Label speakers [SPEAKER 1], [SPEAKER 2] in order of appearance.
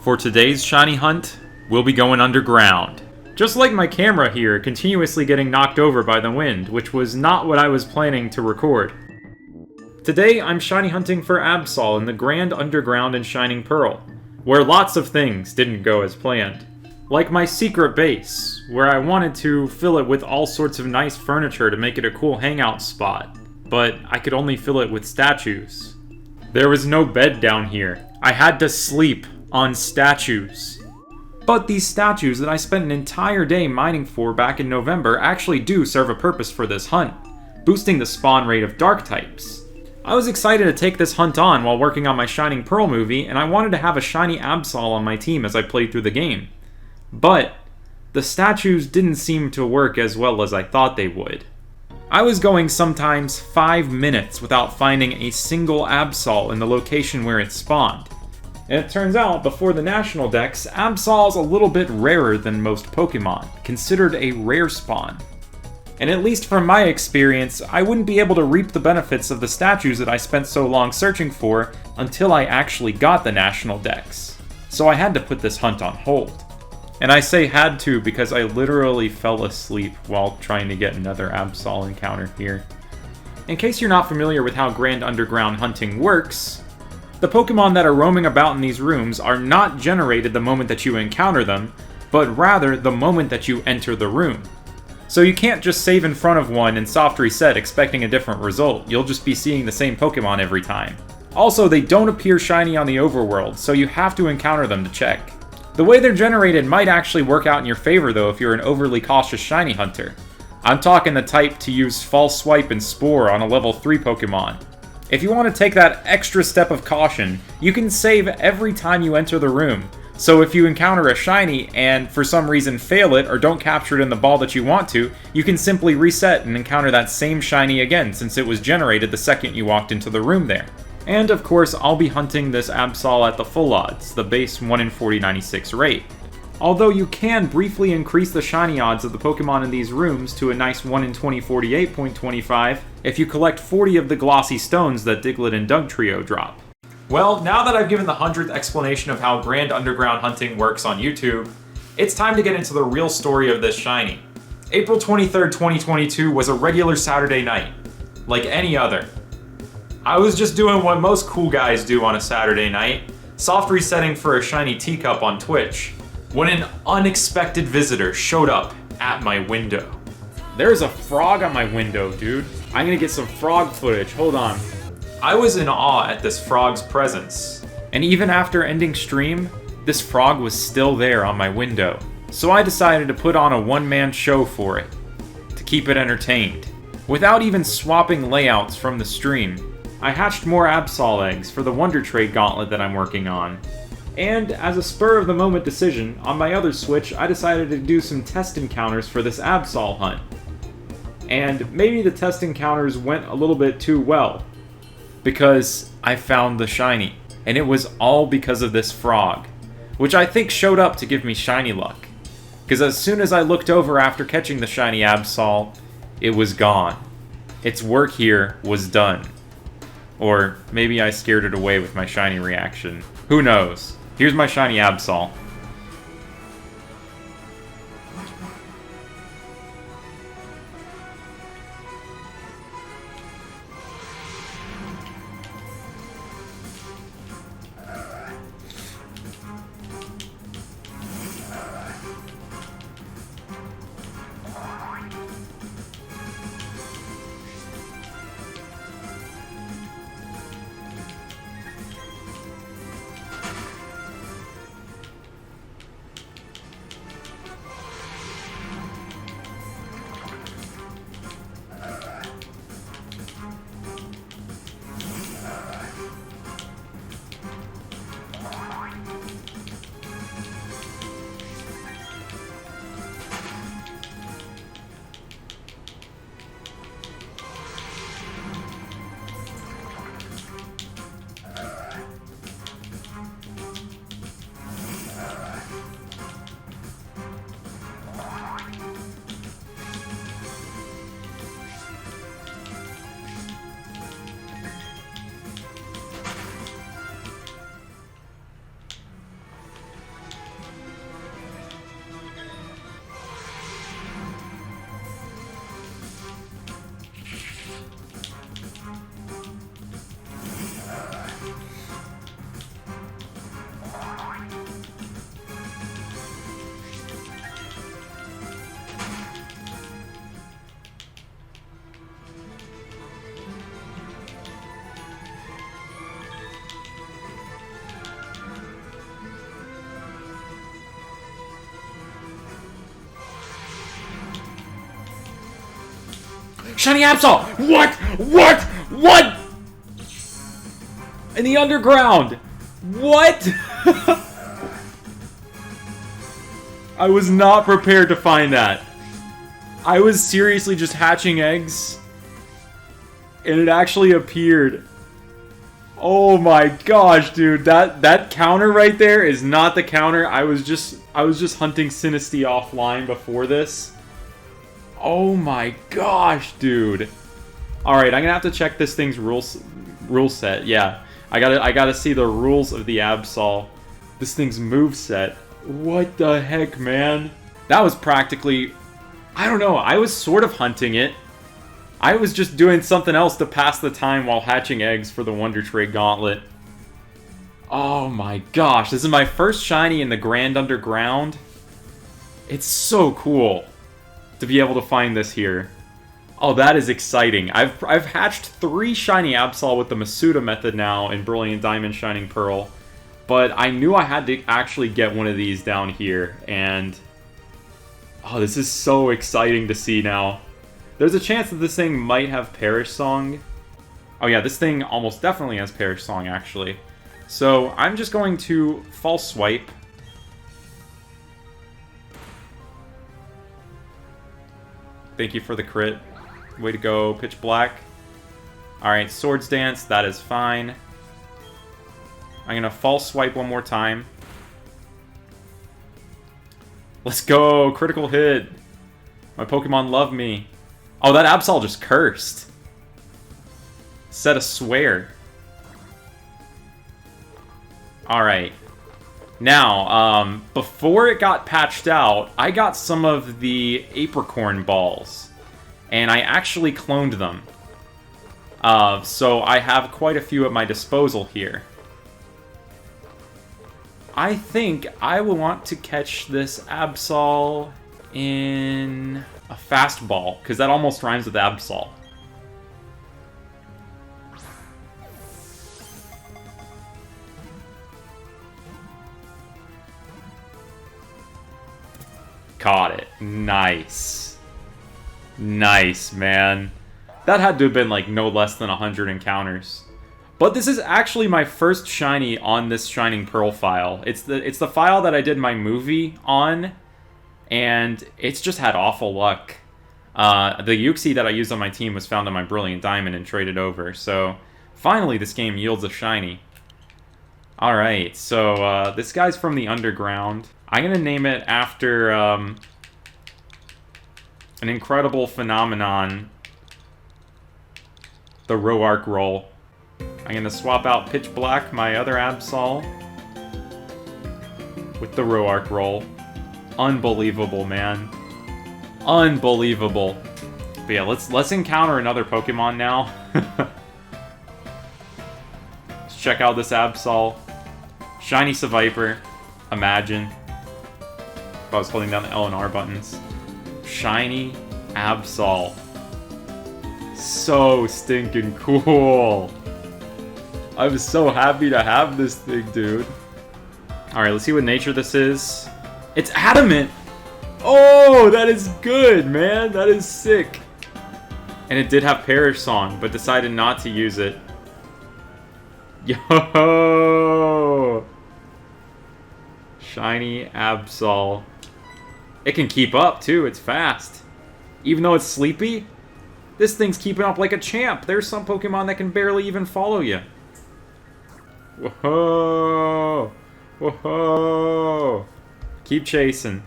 [SPEAKER 1] For today's shiny hunt, we'll be going underground. Just like my camera here, continuously getting knocked over by the wind, which was not what I was planning to record. Today, I'm shiny hunting for Absol in the Grand Underground in Shining Pearl, where lots of things didn't go as planned. Like my secret base, where I wanted to fill it with all sorts of nice furniture to make it a cool hangout spot, but I could only fill it with statues. There was no bed down here. I had to sleep on statues. But these statues that I spent an entire day mining for back in November actually do serve a purpose for this hunt, boosting the spawn rate of dark types. I was excited to take this hunt on while working on my Shining Pearl movie, and I wanted to have a shiny Absol on my team as I played through the game. But the statues didn't seem to work as well as I thought they would. I was going sometimes 5 minutes without finding a single Absol in the location where it spawned. And it turns out, before the National Dex, Absol's a little bit rarer than most Pokemon, considered a rare spawn. And at least from my experience, I wouldn't be able to reap the benefits of the statues that I spent so long searching for until I actually got the National Dex. So I had to put this hunt on hold. And I say had to because I literally fell asleep while trying to get another Absol encounter here. In case you're not familiar with how Grand Underground hunting works, the Pokemon that are roaming about in these rooms are not generated the moment that you encounter them, but rather the moment that you enter the room. So you can't just save in front of one and soft reset expecting a different result, you'll just be seeing the same Pokemon every time. Also, they don't appear shiny on the overworld, so you have to encounter them to check. The way they're generated might actually work out in your favor though if you're an overly cautious shiny hunter. I'm talking the type to use False Swipe and Spore on a level 3 Pokemon. If you want to take that extra step of caution, you can save every time you enter the room. So if you encounter a shiny and for some reason fail it or don't capture it in the ball that you want to, you can simply reset and encounter that same shiny again since it was generated the second you walked into the room there. And of course, I'll be hunting this Absol at the full odds, the base 1 in 4096 rate. Although you can briefly increase the shiny odds of the Pokemon in these rooms to a nice 1 in 2048.25 if you collect 40 of the glossy stones that Diglett and Dugtrio drop. Well, now that I've given the 100th explanation of how Grand Underground hunting works on YouTube, it's time to get into the real story of this shiny. April 23rd, 2022 was a regular Saturday night, like any other. I was just doing what most cool guys do on a Saturday night, soft resetting for a shiny teacup on Twitch, when an unexpected visitor showed up at my window. There's a frog on my window, dude. I'm gonna get some frog footage, hold on. I was in awe at this frog's presence, and even after ending stream, this frog was still there on my window. So I decided to put on a one-man show for it, to keep it entertained. Without even swapping layouts from the stream, I hatched more Absol eggs for the Wonder Trade Gauntlet that I'm working on. And as a spur-of-the-moment decision, on my other Switch, I decided to do some test encounters for this Absol hunt. And maybe the test encounters went a little bit too well, because I found the shiny. And it was all because of this frog, which I think showed up to give me shiny luck. Because as soon as I looked over after catching the shiny Absol, it was gone. Its work here was done. Or maybe I scared it away with my shiny reaction. Who knows? Here's my shiny Absol. Shiny Absol! What? What? What? In the underground! What? I was not prepared to find that. I was seriously just hatching eggs, and it actually appeared. Oh my gosh, dude! That counter right there is not the counter. I was just hunting Sinistea offline before this. Oh my gosh, dude! All right, I'm gonna have to check this thing's rule set. Yeah, I gotta see the rules of the Absol. This thing's move set. What the heck, man? That was practically... I don't know, I was sort of hunting it. I was just doing something else to pass the time while hatching eggs for the Wonder Trade Gauntlet. Oh my gosh, this is my first shiny in the Grand Underground. It's so cool to be able to find this here. Oh, that is exciting. I've hatched 3 shiny Absol with the Masuda method now in Brilliant Diamond Shining Pearl. But I knew I had to actually get one of these down here, and... oh, this is so exciting to see now. There's a chance that this thing might have Perish Song. Oh yeah, this thing almost definitely has Perish Song, actually. So, I'm just going to False Swipe. Thank you for the crit. Way to go, Pitch Black. Alright, Swords Dance, that is fine. I'm gonna False Swipe one more time. Let's go! Critical hit! My Pokemon love me. Oh, that Absol just cursed. Said a swear. Alright. Now, before it got patched out, I got some of the Apricorn balls. And I actually cloned them. So I have quite a few at my disposal here. I think I will want to catch this Absol in a fastball, because that almost rhymes with Absol. Caught it. Nice. Nice, man. That had to have been like no less than 100 encounters. But this is actually my first shiny on this Shining Pearl file. It's the file that I did my movie on, and it's just had awful luck. The Uxie that I used on my team was found on my Brilliant Diamond and traded over, so finally this game yields a shiny. Alright, so this guy's from the Underground. I'm gonna name it after an incredible phenomenon, the Roark roll. I'm gonna swap out Pitch Black, my other Absol, with the Roark roll. Unbelievable, man. Unbelievable. But yeah, let's encounter another Pokemon now. Let's check out this Absol. Shiny Seviper. Imagine. If I was holding down the L and R buttons. Shiny Absol. So stinking cool. I was so happy to have this thing, dude. Alright, let's see what nature this is. It's Adamant! Oh, that is good, man. That is sick. And it did have Perish Song, but decided not to use it. Yo! Shiny Absol. It can keep up, too. It's fast. Even though it's sleepy, this thing's keeping up like a champ. There's some Pokemon that can barely even follow you. Whoa! Whoa! Keep chasing.